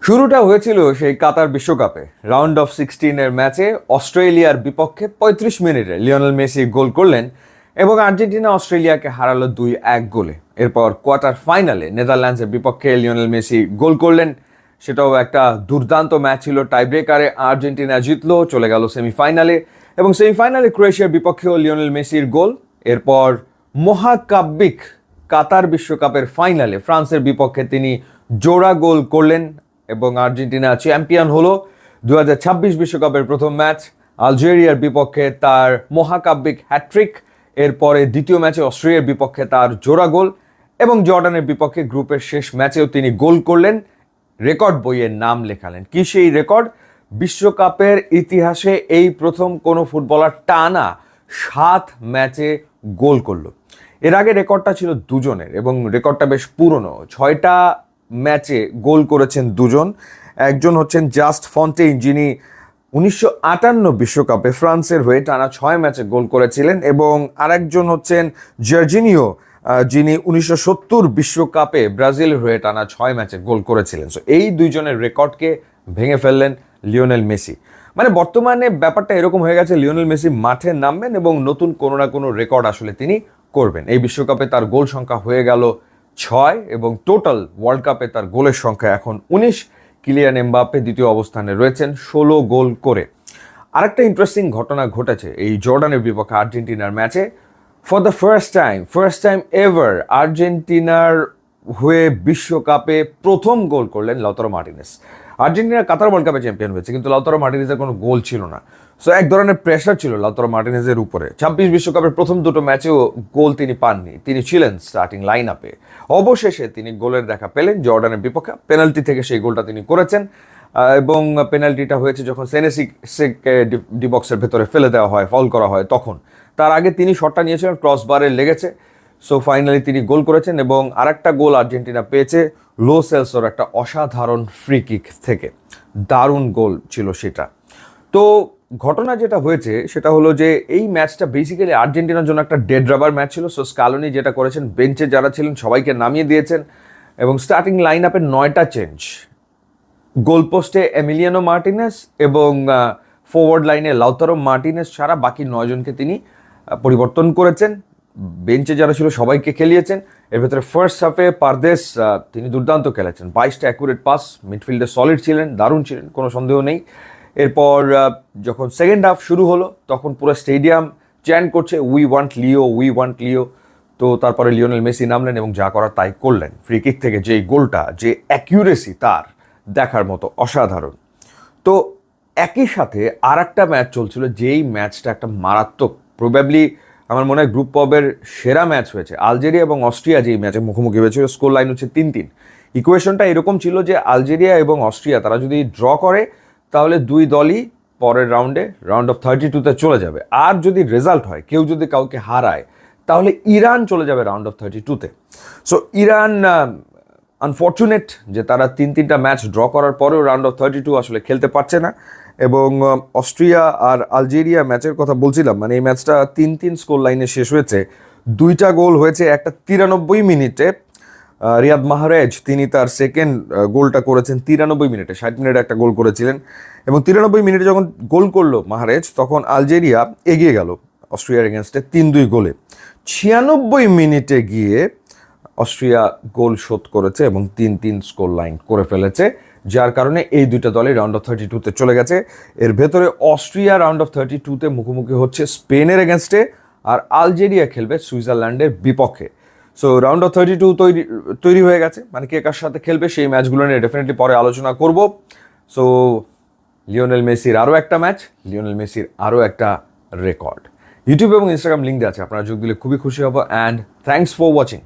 শুরুটা হয়েছিল সেই কাতার বিশ্বকাপে রাউন্ড অফ 16-এর ম্যাচে অস্ট্রেলিয়ার বিপক্ষে ৩৫ মিনিটে লিওনেল মেসি গোল করলেন এবং আর্জেন্টিনা অস্ট্রেলিয়াকে হারালো ২-১ গোলে। এরপর কোয়ার্টার ফাইনালে নেদারল্যান্ডসের বিপক্ষে লিওনেল মেসি গোল করলেন, সেটাও একটা দুর্দান্ত ম্যাচ ছিল। টাইব্রেকারে আর্জেন্টিনা জিতলো, চলে গেল সেমিফাইনালে এবং সেমিফাইনালে ক্রোয়েশিয়ার বিপক্ষেও লিওনেল মেসির গোল। এরপর মহাকাব্যিক কাতার বিশ্বকাপের ফাইনালে ফ্রান্সের বিপক্ষে তিনি জোড়া গোল করলেন এবং আর্জেন্টিনা চ্যাম্পিয়ন হলো। 2026 বিশ্বকাপের প্রথম ম্যাচ আলজেরিয়ার বিপক্ষে তার মহাকাব্যিক হ্যাট্রিক, এরপরে দ্বিতীয় ম্যাচে অস্ট্রেলিয়ার বিপক্ষে তার জোড়া গোল এবং জর্ডানের বিপক্ষে গ্রুপের শেষ ম্যাচেও তিনি গোল করলেন, রেকর্ড বইয়ে নাম লেখালেন। কি সেই রেকর্ড? বিশ্বকাপের ইতিহাসে এই প্রথম কোনো ফুটবলার টানা 7 ম্যাচে গোল করলো। এর আগে রেকর্ডটা ছিল দুজনের এবং রেকর্ডটা বেশ পুরনো। 6টা ম্যাচে গোল করেছেন দুজন। একজন হচ্ছেন জাস্ট ফন্টেইন, যিনি 1958 বিশ্বকাপে ফ্রান্সের হয়ে টানা 6 ম্যাচে গোল করেছিলেন, এবং আরেকজন হচ্ছেন জর্জিনিও, যিনি 1970 বিশ্বকাপে ব্রাজিলের হয়ে টানা 6 ম্যাচে গোল করেছিলেন। সো এই দুইজনের রেকর্ডকে ভেঙে ফেললেন লিওনেল মেসি। মানে বর্তমানে ব্যাপারটা এরকম হয়ে গেছে, লিওনেল মেসি মাঠে নামবেন এবং নতুন কোনো না কোনো রেকর্ড আসলে তিনি করবেন। এই বিশ্বকাপে তার গোল সংখ্যা হয়ে গেল 6 এবং টোটাল ওয়ার্ল্ড কাপে তার গোলের সংখ্যা এখন 19। কিলিয়ান এমবাপ্পে দ্বিতীয় অবস্থানে রয়েছেন 16 গোল করে। আরেকটা ইন্টারেস্টিং ঘটনা ঘটেছে এই জর্ডানের বিপক্ষে আর্জেন্টিনার ম্যাচে। For the first time ever আর্জেন্টিনার হয়ে বিশ্বকাপে প্রথম গোল করলেন লাউতারো মার্টিনেজ। আর্জেন্টিনা কাতার ওয়ার্ল্ড কাপে চ্যাম্পিয়ন হয়েছে, কিন্তু লাউতারো মার্টিনেজের কোনো গোল ছিল না। সো এক ধরনের প্রেশার ছিল লাউতারো মার্টিনেজের উপরে। 26 বিশ্বকাপের প্রথম দুটো ম্যাচেও গোল তিনি পাননি, তিনি ছিলেন স্টার্টিং লাইন আপে। অবশেষে তিনি গোলের দেখা পেলেন জর্ডানের বিপক্ষে, পেনাল্টি থেকে সেই গোলটা তিনি করেছেন এবং পেনাল্টিটা হয়েছে যখন সেনেসিকে ডি বক্সের ভেতরে ফেলে দেওয়া হয়, ফল করা হয় তখন। তার আগে তিনি শটটা নিয়েছিলেন, ক্রসবারে লেগেছে। সো ফাইনালি তিনি গোল করেছেন এবং আরেকটা গোল আর্জেন্টিনা পেয়েছে লো সেলসোর একটা অসাধারণ ফ্রি কিক থেকে। দারুণ গোল ছিল সেটা। তো ঘটনা যেটা হয়েছে সেটা হলো যে এই ম্যাচটা বেসিক্যালি আর্জেন্টিনার জন্য একটা ডেড রাবার ম্যাচ ছিল। সো স্কালোনি যেটা করেছেন, বেঞ্চে যারা ছিলেন সবাইকে নামিয়ে দিয়েছেন এবং স্টার্টিং লাইন আপে 9টা চেঞ্জ। গোলপোস্টে এমিলিয়ানো মার্টিনেজ এবং ফরওয়ার্ড লাইনে লাউতারো মার্টিনেজ ছাড়া বাকি 9 জনকে তিনি পরিবর্তন করেছেন। বেঞ্চে যারা ছিল সবাইকে খেলিয়েছেন। এর ভেতরে ফার্স্ট হাফে পারদেস তিনি দুর্দান্ত খেলেছেন, 22টা অ্যাকুরেট পাস, মিডফিল্ডে সলিড ছিলেন, দারুণ ছিলেন, কোনো সন্দেহ নেই। এরপর যখন সেকেন্ড হাফ শুরু হলো তখন পুরো স্টেডিয়াম চ্যান্ট করছে we want Leo, we want Leo. তো তারপরে লিওনেল মেসি নামলেন এবং যা করার তাই করলেন। ফ্রি কিক থেকে যেই গোলটা, যে অ্যাকিউরেসি তার দেখার মতো অসাধারণ। তো একই সাথে আর একটা ম্যাচ চলছিল, যেই ম্যাচটা একটা মারাত্মক, প্রবাবলি আমার মনে হয় গ্রুপ পর্বের সেরা ম্যাচ হয়েছে। আলজেরিয়া এবং অস্ট্রিয়া যেই ম্যাচে মুখোমুখি হয়েছিল, স্কোর লাইন হচ্ছে 3-3। ইকুয়েশনটা এরকম ছিল যে আলজেরিয়া এবং অস্ট্রিয়া তারা যদি ড্র করে তাহলে দুই দলই পরের রাউন্ড অফ 32-তে চলে যাবে। আর যদি রেজাল্ট হয়, কেউ যদি কাউকে হারায়, তাহলে ইরান চলে যাবে রাউন্ড অফ 32-তে। সো ইরান আনফর্চুনেট যে তারা 3-3টা ম্যাচ ড্র করার পরেও রাউন্ড অফ 32 আসলে খেলতে পারছে না। এবং অস্ট্রিয়া আর আলজেরিয়া ম্যাচের কথা বলছিলাম, মানে এই ম্যাচটা 3-3 স্কোর লাইনে শেষ হয়েছে। 2টা গোল হয়েছে, একটা 93 মিনিটে রিয়াদ মাহরেজ তিনি তার সেকেন্ড গোলটা করেছেন 93 মিনিটে, 60 মিনিটে একটা গোল করেছিলেন এবং 93 মিনিটে যখন গোল করলো মাহরেজ তখন আলজেরিয়া এগিয়ে গেল অস্ট্রিয়ার এগেনস্টে 3-2 গোলে। 96 মিনিটে গিয়ে অস্ট্রিয়া গোল শোধ করেছে এবং 3-3 স্কোর লাইন করে ফেলেছে, যার কারণে এই দুইটা দলই রাউন্ড অফ 32-তে চলে গেছে। এর ভেতরে অস্ট্রিয়া রাউন্ড অফ 32-তে মুখোমুখি হচ্ছে স্পেনের এগেনস্টে আর আলজেরিয়া খেলবে সুইজারল্যান্ডের বিপক্ষে। সো রাউন্ড অফ 32 তৈরি হয়ে গেছে, মানে কে কার সাথে খেলবে সেই ম্যাচগুলো নিয়ে ডেফিনেটলি পরে আলোচনা করব। সো লিওনেল মেসির আরও একটা ম্যাচ, লিওনেল মেসির আরও একটা রেকর্ড। ইউটিউব এবং ইনস্টাগ্রাম লিঙ্ক আছে, আপনারা যোগ দিলে খুবই খুশি হব। And thanks for watching.